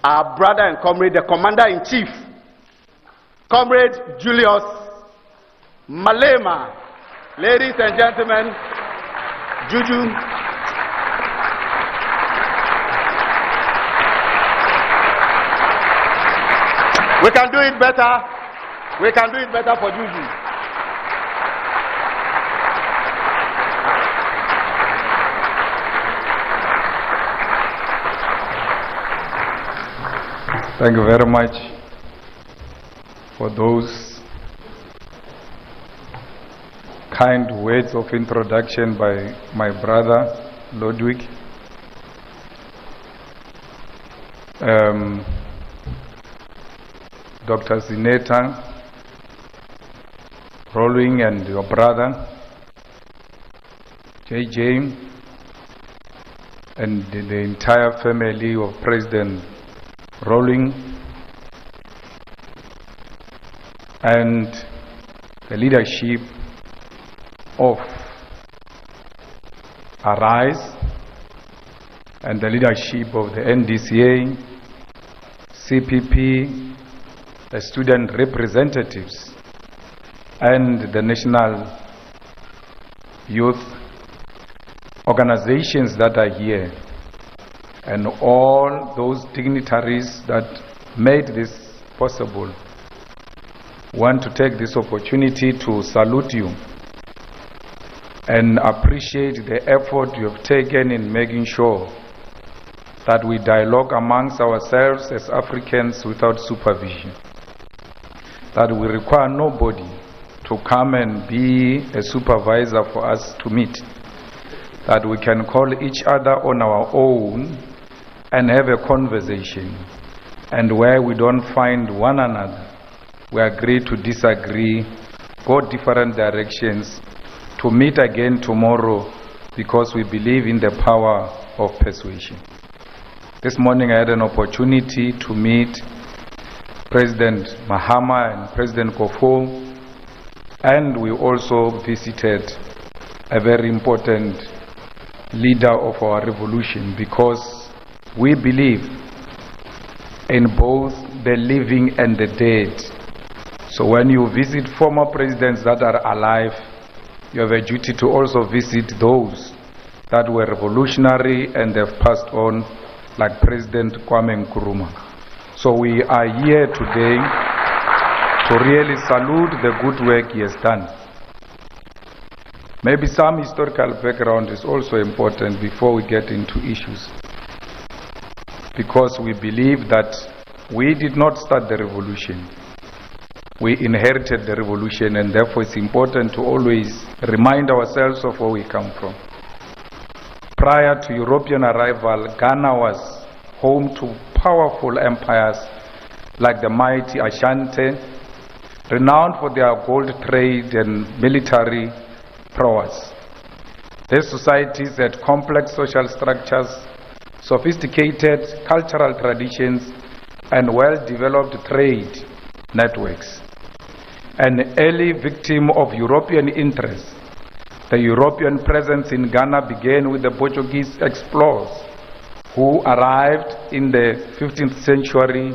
our brother and comrade, the Commander-in-Chief, Comrade Julius Malema. Ladies and gentlemen, Juju. We can do it better. We can do it better for Juju. Thank you very much for those kind words of introduction by my brother, Ludwig. Dr. Zineta, Rolling, and your brother, JJ, and the entire family of President Rolling, and the leadership of Arise, and the leadership of the NDCA, CPP, the student representatives, and the national youth organizations that are here, and all those dignitaries that made this possible. Want to take this opportunity to salute you and appreciate the effort you have taken in making sure that we dialogue amongst ourselves as Africans without supervision, that we require nobody to come and be a supervisor for us to meet, that we can call each other on our own and have a conversation, and where we don't find one another, we agree to disagree, go different directions, to meet again tomorrow, because we believe in the power of persuasion. This morning I had an opportunity to meet President Mahama and President Kofo, and we also visited a very important leader of our revolution, because we believe in both the living and the dead. So when you visit former presidents that are alive, you have a duty to also visit those that were revolutionary and they've passed on, like President Kwame Nkrumah. So we are here today to really salute the good work he has done. Maybe some historical background is also important before we get into issues, because we believe that we did not start the revolution. We inherited the revolution, and therefore it's important to always remind ourselves of where we come from. Prior to European arrival, Ghana was home to powerful empires like the mighty Ashanti, renowned for their gold trade and military prowess. These societies had complex social structures, sophisticated cultural traditions, and well-developed trade networks. An early victim of European interests, the European presence in Ghana began with the Portuguese explorers who arrived in the 15th century,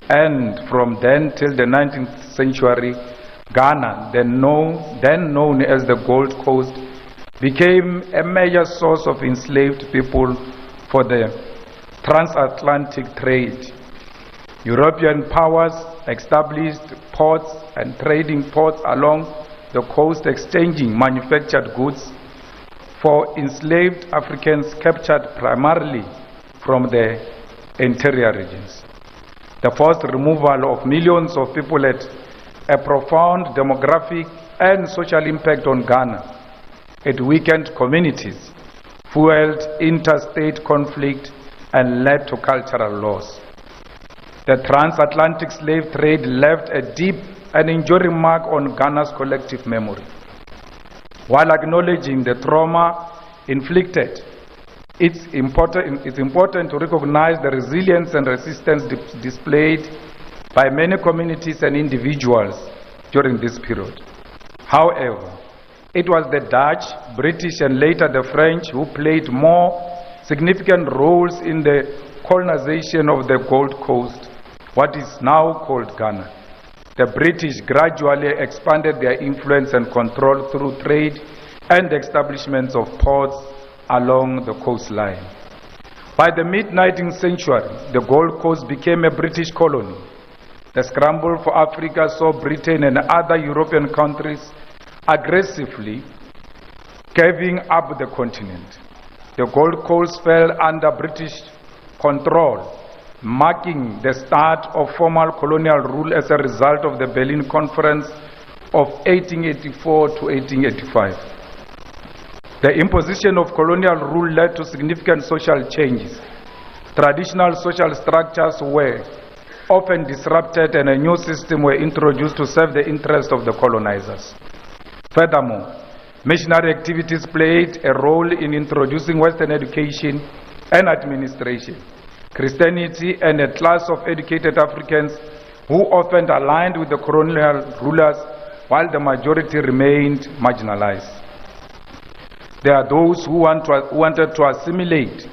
and from then till the 19th century, Ghana, then known as the Gold Coast, became a major source of enslaved people for the transatlantic trade. European powers established ports and trading ports along the coast, exchanging manufactured goods for enslaved Africans captured primarily from the interior regions. The forced removal of millions of people had a profound demographic and social impact on Ghana. It weakened communities, fueled interstate conflict, and led to cultural loss. The transatlantic slave trade left a deep and enduring mark on Ghana's collective memory. While acknowledging the trauma inflicted, it's important to recognize the resilience and resistance displayed by many communities and individuals during this period. However, it was the Dutch, British, and later the French who played more significant roles in the colonization of the Gold Coast, what is now called Ghana, the British gradually expanded their influence and control through trade and establishments of ports along the coastline. By the mid-19th century, the Gold Coast became a British colony. The scramble for Africa saw Britain and other European countries aggressively carving up the continent. The Gold Coast fell under British control, marking the start of formal colonial rule as a result of the Berlin Conference of 1884 to 1885. The imposition of colonial rule led to significant social changes. Traditional social structures were often disrupted and a new system were introduced to serve the interests of the colonizers. Furthermore, missionary activities played a role in introducing Western education and administration, Christianity, and a class of educated Africans who often aligned with the colonial rulers while the majority remained marginalized. There are those who wanted to assimilate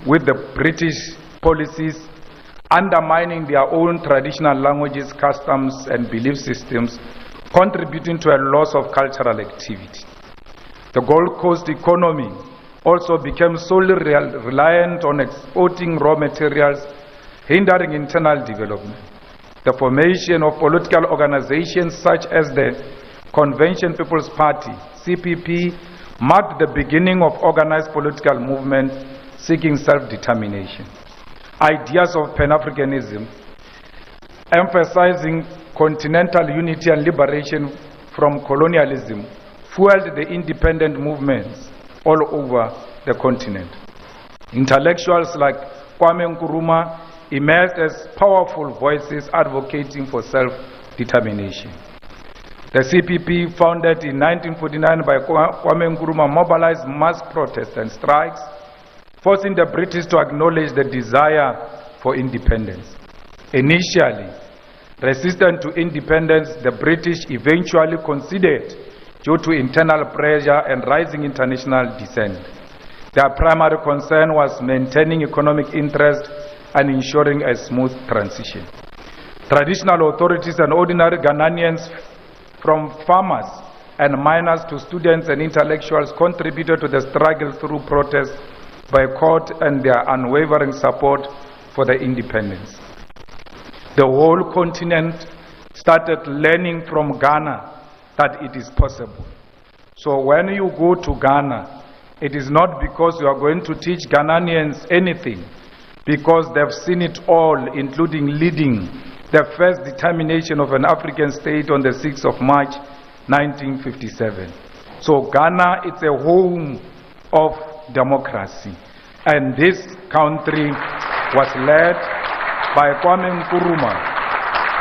with the British policies, undermining their own traditional languages, customs, and belief systems, contributing to a loss of cultural activity. The Gold Coast economy also became solely reliant on exporting raw materials, hindering internal development. The formation of political organizations such as the Convention People's Party, CPP, marked the beginning of organized political movement seeking self-determination. Ideas of Pan-Africanism, emphasizing continental unity and liberation from colonialism, fueled the independent movements all over the continent. Intellectuals like Kwame Nkrumah emerged as powerful voices advocating for self-determination. The CPP, founded in 1949 by Kwame Nkrumah, mobilized mass protests and strikes, forcing the British to acknowledge the desire for independence. Initially resistant to independence, the British eventually conceded due to internal pressure and rising international dissent. Their primary concern was maintaining economic interest and ensuring a smooth transition. Traditional authorities and ordinary Ghanaians, from farmers and miners to students and intellectuals, contributed to the struggle through protest, boycott, and their unwavering support for the independence. The whole continent started learning from Ghana that it is possible. So when you go to Ghana, it is not because you are going to teach Ghanaians anything, because they've seen it all, including leading the first determination of an African state on the 6th of March, 1957. So Ghana is a home of democracy. And this country was led by Kwame Nkrumah,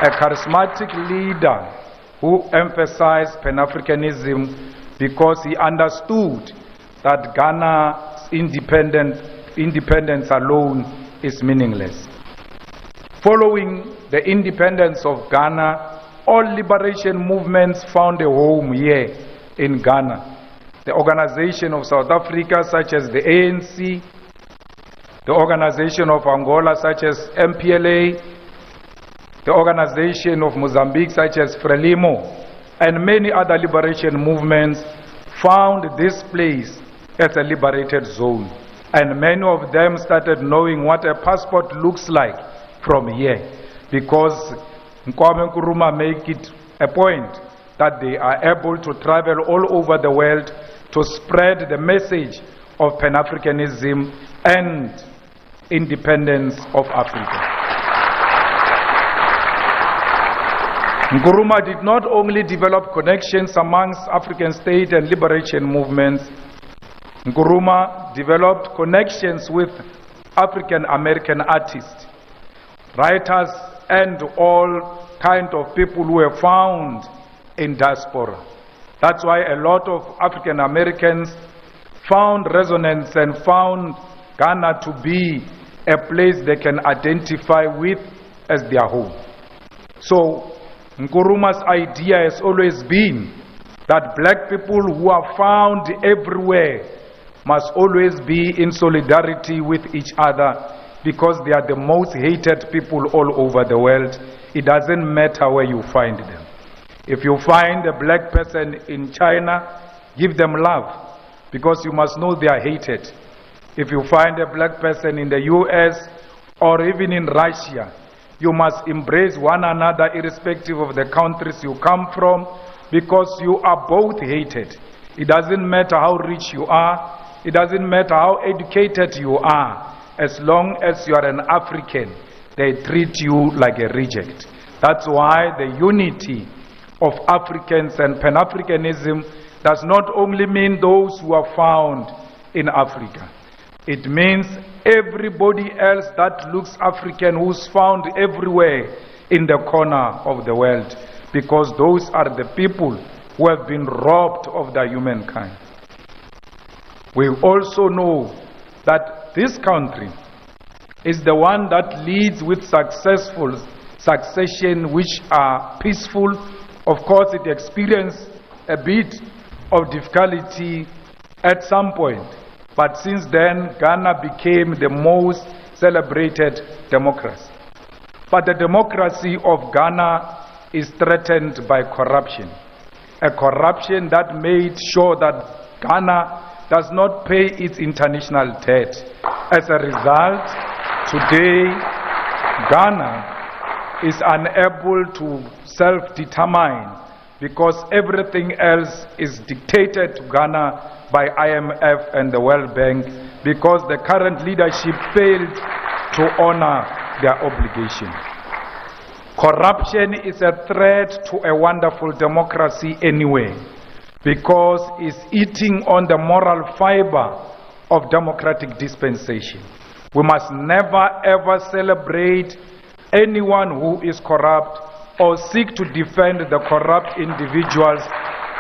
a charismatic leader who emphasized Pan-Africanism because he understood that Ghana's independence alone is meaningless. Following the independence of Ghana, all liberation movements found a home here in Ghana. The organization of South Africa, such as the ANC, the organization of Angola, such as MPLA, the organization of Mozambique, such as Frelimo, and many other liberation movements found this place as a liberated zone. And many of them started knowing what a passport looks like from here, because Kwame Nkrumah make it a point that they are able to travel all over the world to spread the message of Pan-Africanism and independence of Africa. Nkrumah did not only develop connections amongst African state and liberation movements, Nkrumah developed connections with African American artists, writers, and all kind of people who were found in diaspora. That's why a lot of African Americans found resonance and found Ghana to be a place they can identify with as their home. So Nkrumah's idea has always been that black people who are found everywhere must always be in solidarity with each other because they are the most hated people all over the world. It doesn't matter where you find them. If you find a black person in China, give them love, because you must know they are hated. If you find a black person in the US or even in Russia, you must embrace one another irrespective of the countries you come from, because you are both hated. It doesn't matter how rich you are, it doesn't matter how educated you are, as long as you are an African, they treat you like a reject. That's why the unity of Africans and Pan-Africanism does not only mean those who are found in Africa. It means everybody else that looks African, who's found everywhere in the corner of the world, because those are the people who have been robbed of their humankind. We also know that this country is the one that leads with successful succession, which are peaceful. Of course, it experienced a bit of difficulty at some point, but since then, Ghana became the most celebrated democracy. But the democracy of Ghana is threatened by corruption. A corruption that made sure that Ghana does not pay its international debt. As a result, today, Ghana is unable to self-determine, because everything else is dictated to Ghana by IMF and the World Bank, because the current leadership failed to honor their obligation. Corruption is a threat to a wonderful democracy anyway, because it's eating on the moral fiber of democratic dispensation. We must never ever celebrate anyone who is corrupt or seek to defend the corrupt individuals,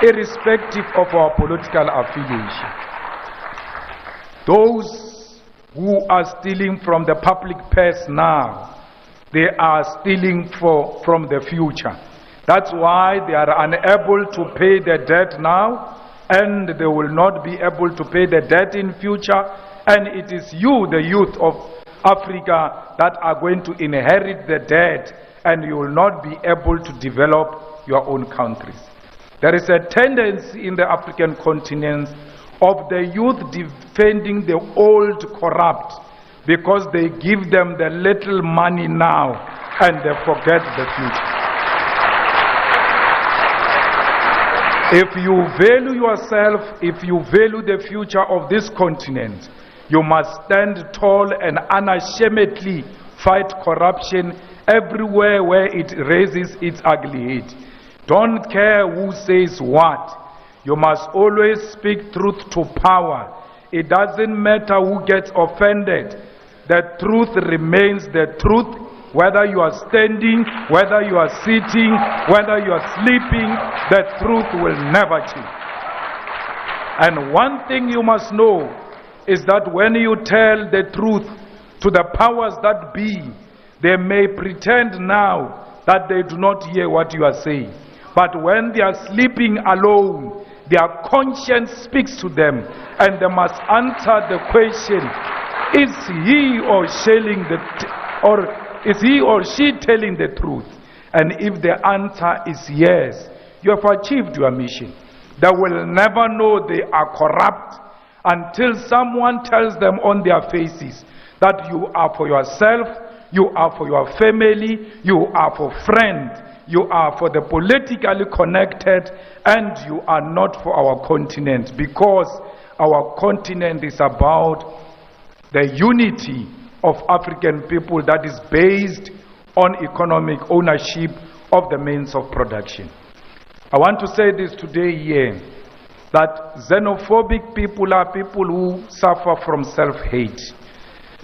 irrespective of our political affiliation. Those who are stealing from the public purse now, they are stealing from the future. That's why they are unable to pay the debt now, and they will not be able to pay the debt in future. And it is you, the youth of Africa, that are going to inherit the debt, and you will not be able to develop your own countries. There is a tendency in the African continent of the youth defending the old corrupt, because they give them the little money now and they forget the future. If you value yourself, if you value the future of this continent, you must stand tall and unashamedly fight corruption everywhere where it raises its ugly head. Don't care who says what. You must always speak truth to power. It doesn't matter who gets offended. The truth remains the truth, whether you are standing, whether you are sitting, whether you are sleeping, the truth will never change. And one thing you must know is that when you tell the truth to the powers that be, they may pretend now that they do not hear what you are saying. But when they are sleeping alone, their conscience speaks to them, and they must answer the question, is he or she telling the truth? And if the answer is yes, you have achieved your mission. They will never know they are corrupt until someone tells them on their faces that you are for yourself, you are for your family, you are for friends, you are for the politically connected, and you are not for our continent, because our continent is about the unity of African people that is based on economic ownership of the means of production. I want to say this today here, that xenophobic people are people who suffer from self-hate.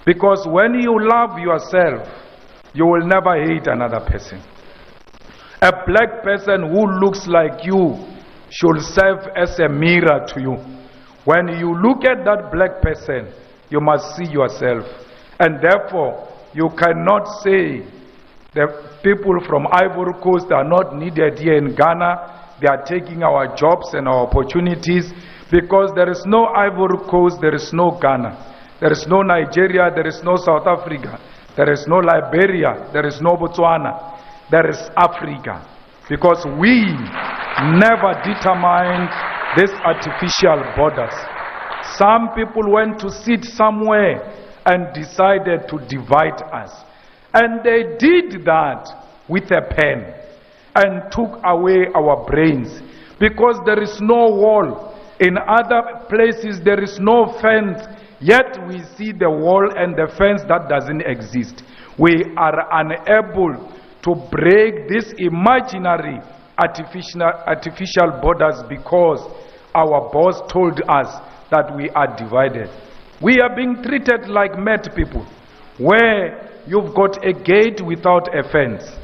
Because when you love yourself, you will never hate another person. A black person who looks like you should serve as a mirror to you. When you look at that black person, you must see yourself. And therefore, you cannot say the people from Ivory Coast are not needed here in Ghana. They are taking our jobs and our opportunities, because there is no Ivory Coast, there is no Ghana. There is no Nigeria, there is no South Africa, there is no Liberia, there is no Botswana, there is Africa. Because we never determined these artificial borders. Some people went to sit somewhere and decided to divide us. And they did that with a pen and took away our brains. Because there is no wall. In other places there is no fence. Yet we see the wall and the fence that doesn't exist. We are unable to break this imaginary artificial borders because our boss told us that we are divided. We are being treated like mad people, where you've got a gate without a fence.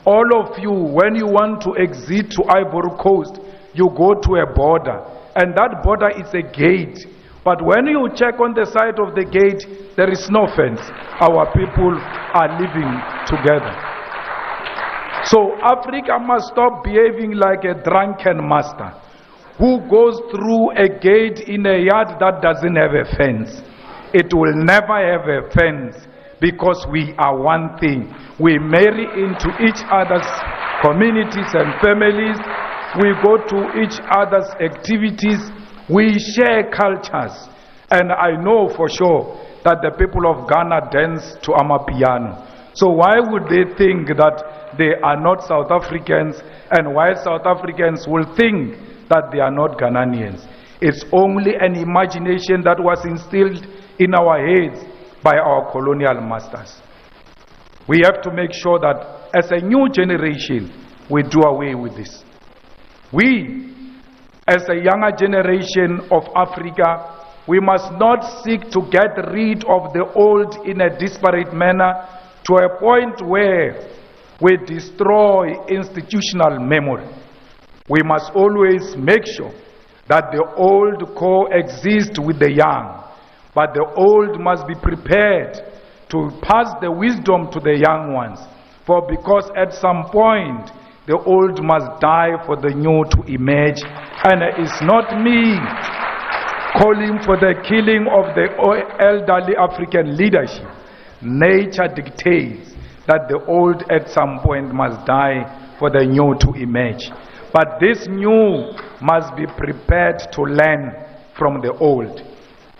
All of you, when you want to exit to Ivory Coast, you go to a border, and that border is a gate. But when you check on the side of the gate, there is no fence. Our people are living together. So Africa must stop behaving like a drunken master who goes through a gate in a yard that doesn't have a fence. It will never have a fence because we are one thing. We marry into each other's communities and families. We go to each other's activities. We share cultures. And I know for sure that the people of Ghana dance to Amapiano. So why would they think that they are not South Africans, and why South Africans will think that they are not Ghanaians? It's only an imagination that was instilled in our heads by our colonial masters. We have to make sure that as a new generation, we do away with this. We, as a younger generation of Africa, we must not seek to get rid of the old in a disparate manner to a point where we destroy institutional memory. We must always make sure that the old coexist with the young, but the old must be prepared to pass the wisdom to the young ones. For because at some point the old must die for the new to emerge, and it's not me calling for the killing of the elderly African leadership. Nature dictates that the old at some point must die for the new to emerge. But this new must be prepared to learn from the old.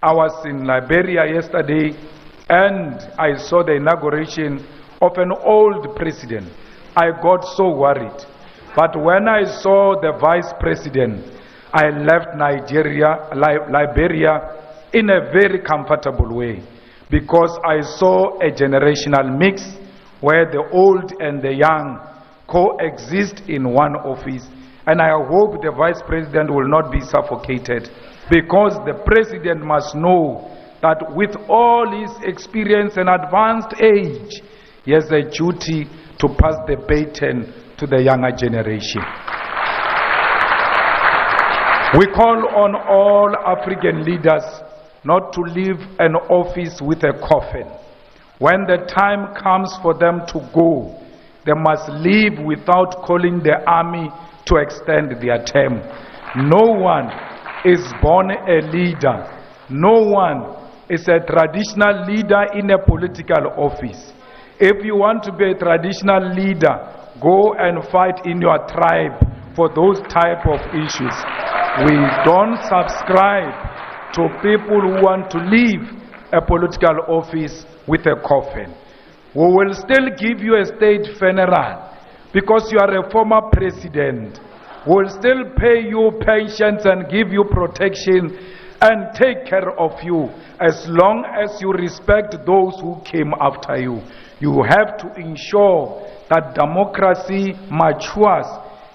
I was in Liberia yesterday and I saw the inauguration of an old president. I got so worried. But when I saw the vice president, I left Liberia in a very comfortable way, because I saw a generational mix where the old and the young coexist in one office. And I hope the vice president will not be suffocated, because the president must know that with all his experience and advanced age, he has a duty to pass the baton to the younger generation. We call on all African leaders not to leave an office with a coffin. When the time comes for them to go, they must leave without calling the army to extend their term. No one is born a leader. No one is a traditional leader in a political office. If you want to be a traditional leader, go and fight in your tribe for those type of issues. We don't subscribe to people who want to leave a political office with a coffin. We will still give you a state funeral because you are a former president. We will still pay you pensions and give you protection and take care of you as long as you respect those who came after you. You have to ensure that democracy matures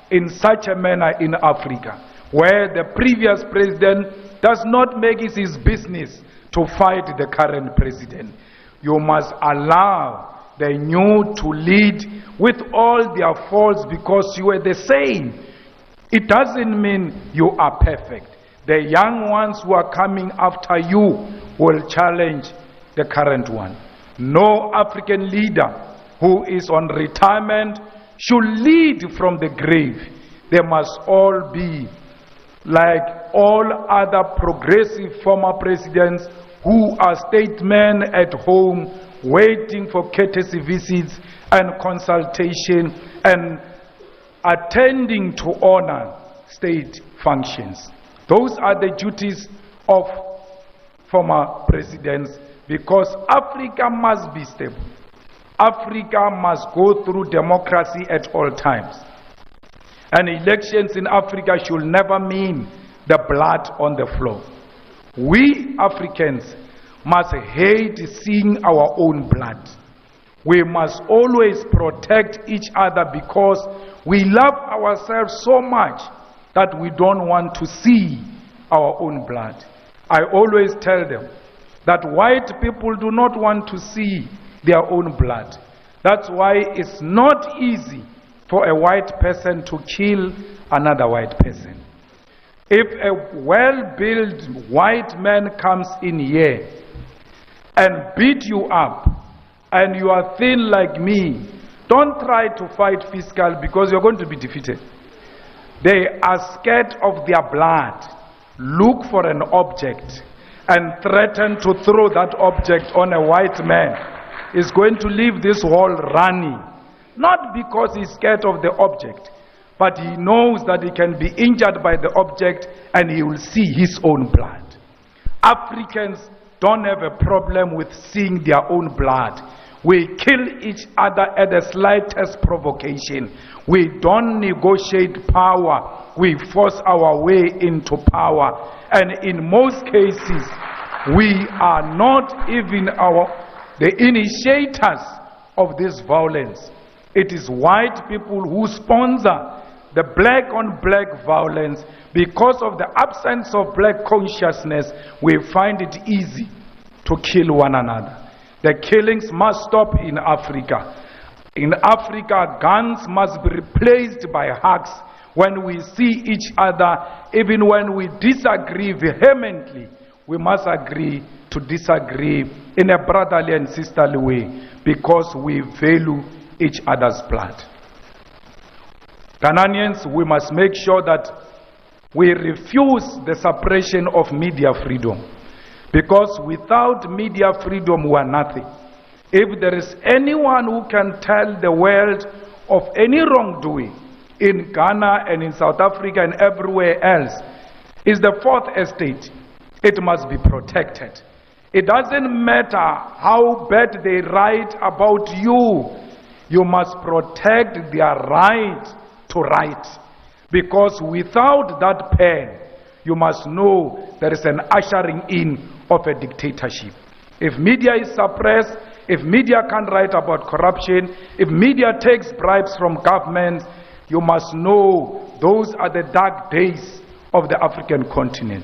in such a manner in Africa, where the previous president does not make it his business to fight the current president. You must allow the new to lead with all their faults, because you are the same. It doesn't mean you are perfect. The young ones who are coming after you will challenge the current one. No African leader who is on retirement should lead from the grave. They must all be like all other progressive former presidents who are statesmen at home, waiting for courtesy visits and consultation and attending to honor state functions. Those are the duties of former presidents, because Africa must be stable. Africa must go through democracy at all times. And elections in Africa should never mean the blood on the floor. We Africans must hate seeing our own blood. We must always protect each other because we love ourselves so much that we don't want to see our own blood. I always tell them that white people do not want to see their own blood. That's why it's not easy for a white person to kill another white person. If a well-built white man comes in here and beat you up and you are thin like me, don't try to fight fiscal because you're going to be defeated. They are scared of their blood. Look for an object and threaten to throw that object on a white man. Is going to leave this wall running. Not because he's scared of the object, but he knows that he can be injured by the object and he will see his own blood. Africans don't have a problem with seeing their own blood. We kill each other at the slightest provocation. We don't negotiate power. We force our way into power. And in most cases, we are not even the initiators of this violence. It is white people who sponsor the black on black violence. Because of the absence of black consciousness, we find it easy to kill one another. The killings must stop in Africa. In Africa, guns must be replaced by hugs when we see each other. Even when we disagree vehemently, we must agree to disagree in a brotherly and sisterly way because we value each other's blood. Ghanaians, we must make sure that we refuse the suppression of media freedom, because without media freedom we are nothing. If there is anyone who can tell the world of any wrongdoing in Ghana and in South Africa and everywhere else, is the fourth estate. It must be protected. It doesn't matter how bad they write about you. You must protect their right to write. Because without that pen, you must know there is an ushering in of a dictatorship. If media is suppressed, if media can't write about corruption, if media takes bribes from governments, you must know those are the dark days of the African continent.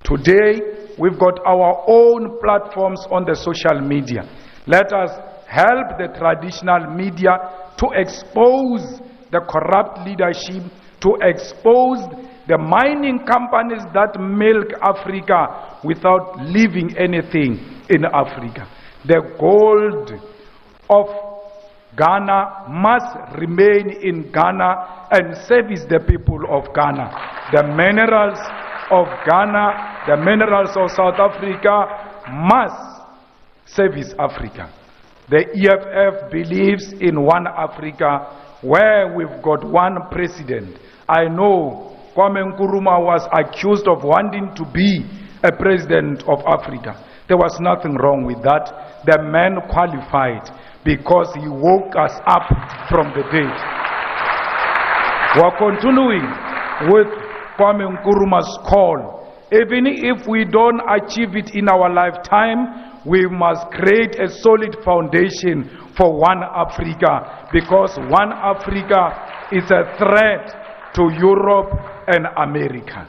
Today, we've got our own platforms on the social media. Let us help the traditional media to expose the corrupt leadership, to expose the mining companies that milk Africa without leaving anything in Africa. The gold of Ghana must remain in Ghana and service the people of Ghana. The minerals of Ghana, the minerals of South Africa must service Africa. The EFF believes in one Africa where we've got one president. I know Kwame Nkrumah was accused of wanting to be a president of Africa. There was nothing wrong with that. The man qualified because he woke us up from the dead. We're continuing with Kwame Nkrumah's call. Even if we don't achieve it in our lifetime, we must create a solid foundation for one Africa, because one Africa is a threat to Europe and America.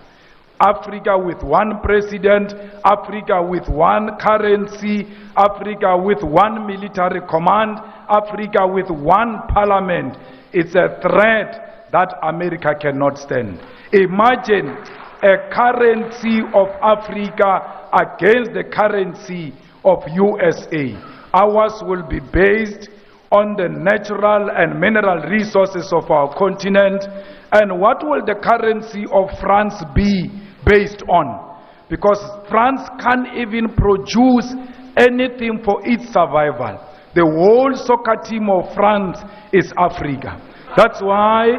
Africa with one president, Africa with one currency, Africa with one military command, Africa with one parliament. It's a threat that America cannot stand. Imagine a currency of Africa against the currency of USA. Ours will be based on the natural and mineral resources of our continent. And what will the currency of France be based on? because France can't even produce anything for its survival. The whole soccer team of France is Africa. That's why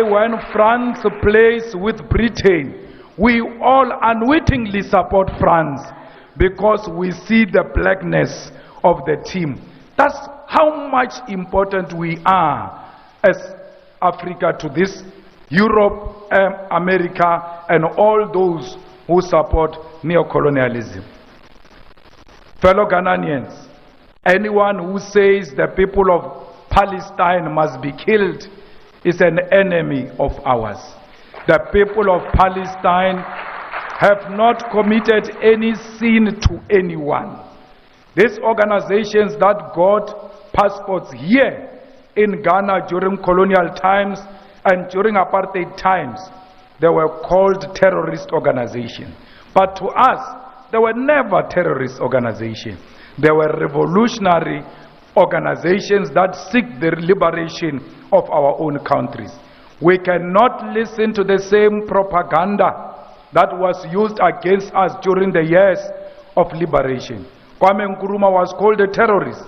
when France plays with Britain, we all unwittingly support France because we see the blackness of the team. That's how much important we are as Africa to this Europe, America, and all those who support neocolonialism. Fellow Ghanaians, anyone who says the people of Palestine must be killed is an enemy of ours. The people of Palestine have not committed any sin to anyone. These organizations that got passports here in Ghana during colonial times and during apartheid times, they were called terrorist organizations. But to us, they were never terrorist organizations. They were revolutionary organizations that seek the liberation of our own countries. We cannot listen to the same propaganda that was used against us during the years of liberation. Kwame Nkrumah was called a terrorist.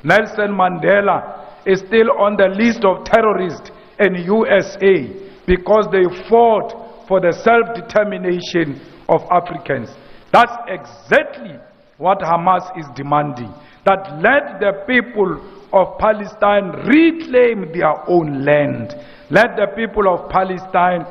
Nelson Mandela is still on the list of terrorists in USA because they fought for the self-determination of Africans. That's exactly what Hamas is demanding. That let the people of Palestine reclaim their own land. Let the people of Palestine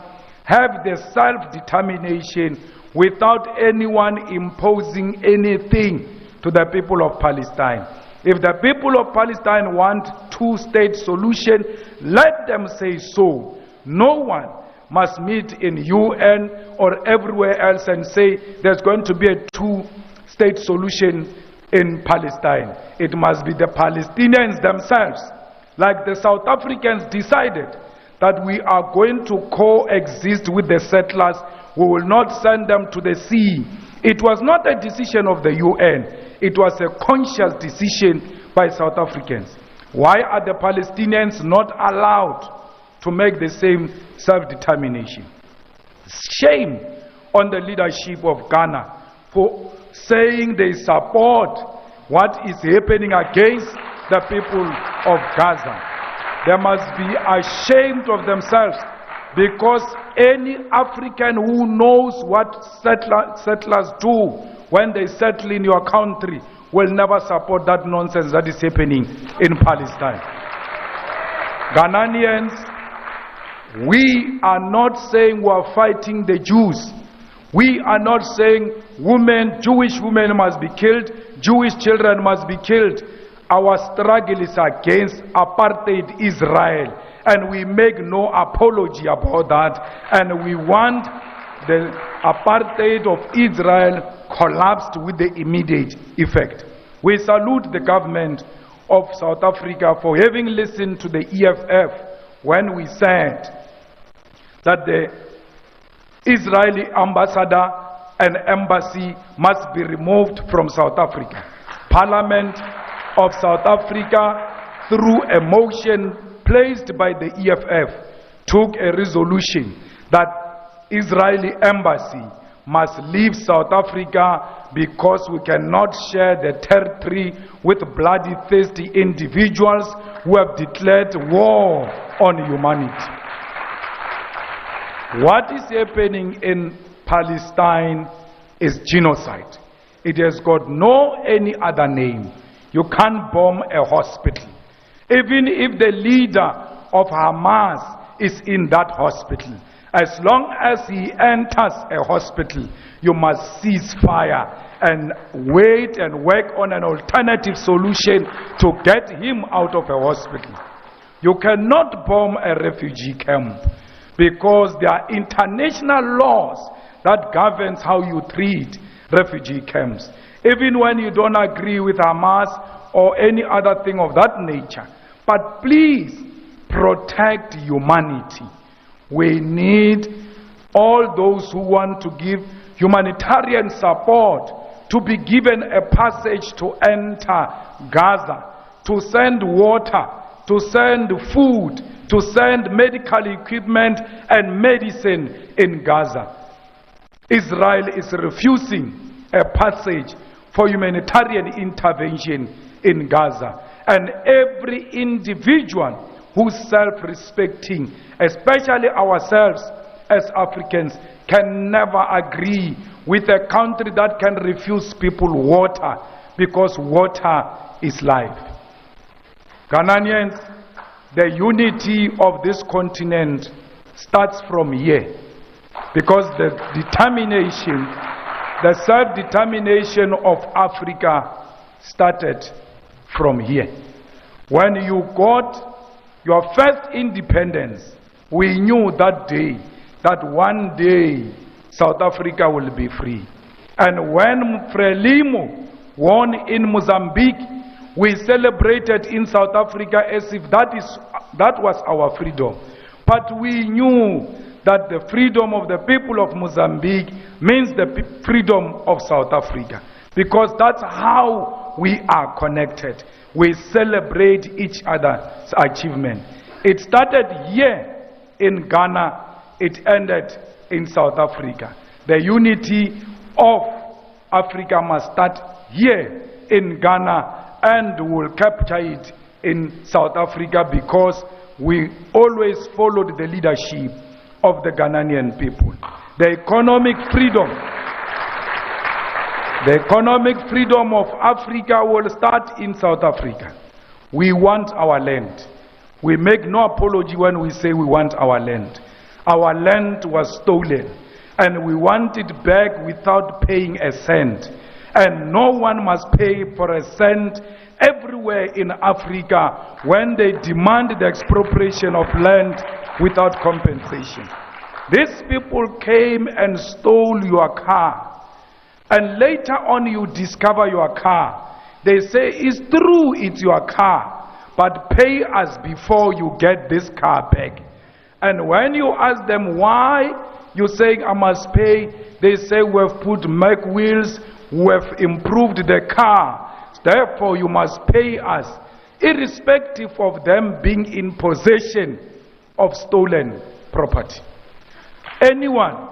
have the self-determination without anyone imposing anything to the people of Palestine. If the people of Palestine want two-state solution, let them say so. No one must meet in UN or everywhere else and say there's going to be a two-state solution in Palestine. It must be the Palestinians themselves, like the South Africans decided that we are going to coexist with the settlers. We will not send them to the sea. It was not a decision of the UN. It was a conscious decision by South Africans. Why are the Palestinians not allowed to make the same self-determination? Shame on the leadership of Ghana for saying they support what is happening against the people of Gaza. They must be ashamed of themselves, because any African who knows what settlers do when they settle in your country will never support that nonsense that is happening in Palestine. Ghanaians, we are not saying we are fighting the Jews. We are not saying Jewish women must be killed, Jewish children must be killed. Our struggle is against apartheid Israel, and we make no apology about that, and we want the apartheid of Israel collapsed with the immediate effect. We salute the government of South Africa for having listened to the EFF when we said that the Israeli ambassador and embassy must be removed from South Africa. Parliament of South Africa, through a motion placed by the EFF, took a resolution that Israeli embassy must leave South Africa because we cannot share the territory with bloody, thirsty individuals who have declared war on humanity. What is happening in Palestine is genocide. It has got no any other name. You can't bomb a hospital. Even if the leader of Hamas is in that hospital, as long as he enters a hospital, you must cease fire and wait and work on an alternative solution to get him out of a hospital. You cannot bomb a refugee camp because there are international laws that governs how you treat refugee camps. Even when you don't agree with Hamas or any other thing of that nature. But please protect humanity. We need all those who want to give humanitarian support to be given a passage to enter Gaza, to send water, to send food, to send medical equipment and medicine in Gaza. Israel is refusing a passage for humanitarian intervention in Gaza. And every individual who's self-respecting, especially ourselves as Africans, can never agree with a country that can refuse people water, because water is life. Ghanaians, the unity of this continent starts from here, because the determination, the self-determination of Africa started from here. When you got your first independence, we knew that day that one day South Africa will be free. And when Frelimo won in Mozambique, we celebrated in South Africa as if that was our freedom. But we knew that the freedom of the people of Mozambique means the freedom of South Africa, because that's how we are connected. We celebrate each other's achievement. It started here in Ghana, it ended in South Africa. The unity of Africa must start here in Ghana, and will capture it in South Africa, because we always followed the leadership of the Ghanaian people. The economic freedom of Africa will start in South Africa. We want our land. We make no apology when we say we want our land. Our land was stolen, and we want it back without paying a cent. And no one must pay for a cent everywhere in Africa when they demand the expropriation of land without compensation. These people came and stole your car, and later on you discover your car. They say, it's true, it's your car, but pay us before you get this car back. And when you ask them why, you say, I must pay. They say, we have put Mac wheels, we have improved the car, therefore you must pay us, irrespective of them being in possession of stolen property. Anyone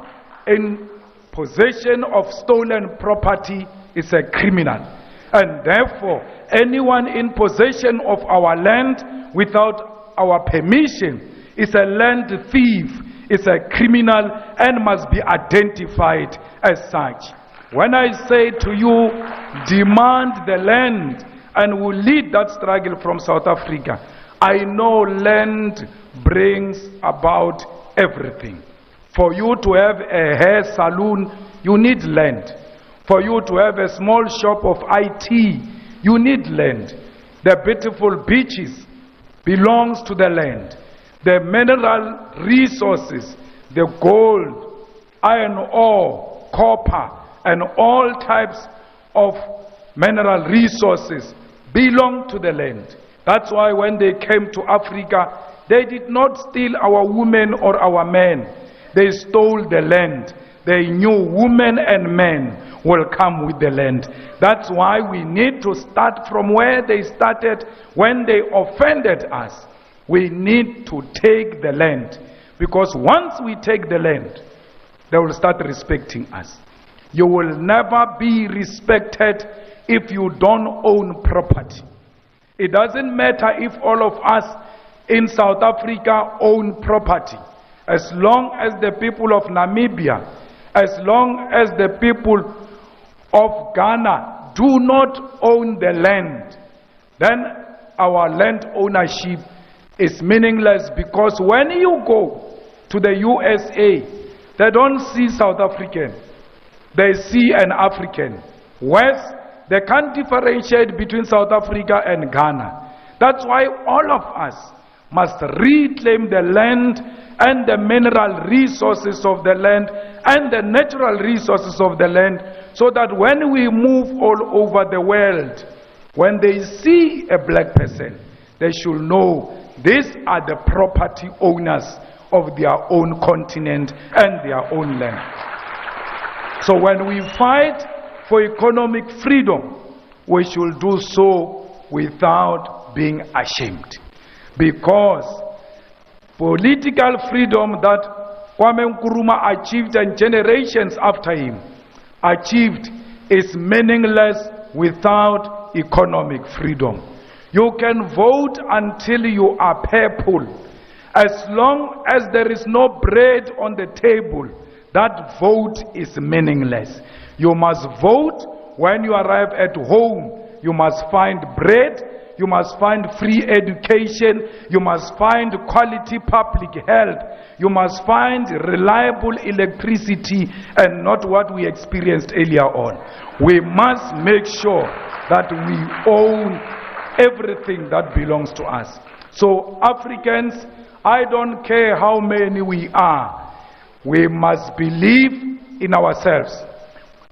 in possession of stolen property is a criminal, and therefore anyone in possession of our land without our permission is a land thief, is a criminal, and must be identified as such. When I say to you, demand the land, and will lead that struggle from South Africa, I know land brings about everything. For you to have a hair salon, you need land. For you to have a small shop of IT, you need land. The beautiful beaches belongs to the land. The mineral resources, the gold, iron ore, copper, and all types of mineral resources belong to the land. That's why when they came to Africa, they did not steal our women or our men. They stole the land. They knew women and men will come with the land. That's why we need to start from where they started when they offended us. We need to take the land, because once we take the land, they will start respecting us. You will never be respected if you don't own property. It doesn't matter if all of us in South Africa own property. As long as the people of Namibia, as long as the people of Ghana do not own the land, then our land ownership is meaningless, because when you go to the USA, they don't see South African. They see an African. West, they can't differentiate between South Africa and Ghana. That's why all of us must reclaim the land and the mineral resources of the land and the natural resources of the land, so that when we move all over the world, when they see a black person, they should know these are the property owners of their own continent and their own land. So when we fight for economic freedom, we should do so without being ashamed. Because Political freedom that Kwame Nkrumah achieved and generations after him achieved is meaningless without economic freedom. You can vote until you are purple. As long as there is no bread on the table, that vote is meaningless. You must vote when you arrive at home. You must find bread. You must find free education. You must find quality public health. You must find reliable electricity and not what we experienced earlier on. We must make sure that we own everything that belongs to us. So Africans, I don't care how many we are, we must believe in ourselves.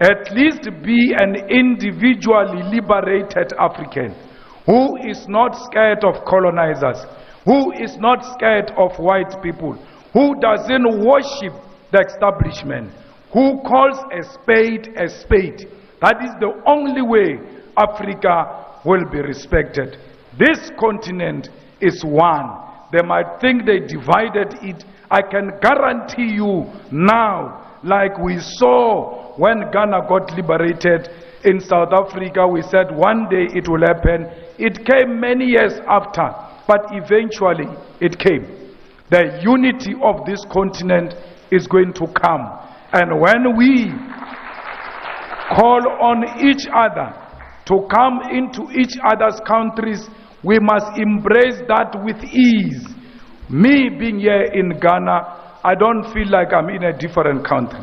At least be an individually liberated African who is not scared of colonizers, who is not scared of white people, who doesn't worship the establishment, who calls a spade a spade. That is the only way Africa will be respected. This continent is one. They might think they divided it. I can guarantee you now, like we saw when Ghana got liberated in South Africa, we said one day it will happen. It came many years after, but eventually it came. The unity of this continent is going to come. And when we call on each other to come into each other's countries, we must embrace that with ease. Me being here in Ghana, I don't feel like I'm in a different country.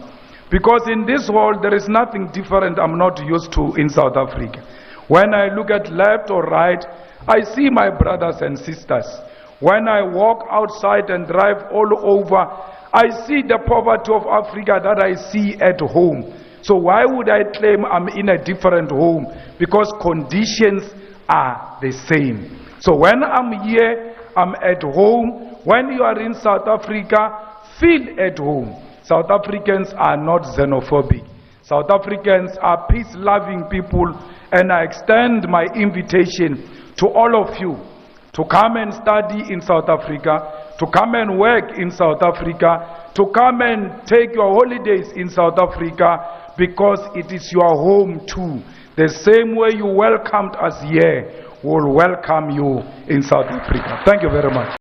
Because in this world, there is nothing different I'm not used to in South Africa. When I look at left or right, I see my brothers and sisters. When I walk outside and drive all over, I see the poverty of Africa that I see at home. So why would I claim I'm in a different home? Because conditions are the same. So when I'm here, I'm at home. When you are in South Africa, feel at home. South Africans are not xenophobic. South Africans are peace-loving people, and I extend my invitation to all of you to come and study in South Africa, to come and work in South Africa, to come and take your holidays in South Africa, because it is your home too. The same way you welcomed us here, will welcome you in South Africa. Thank you very much.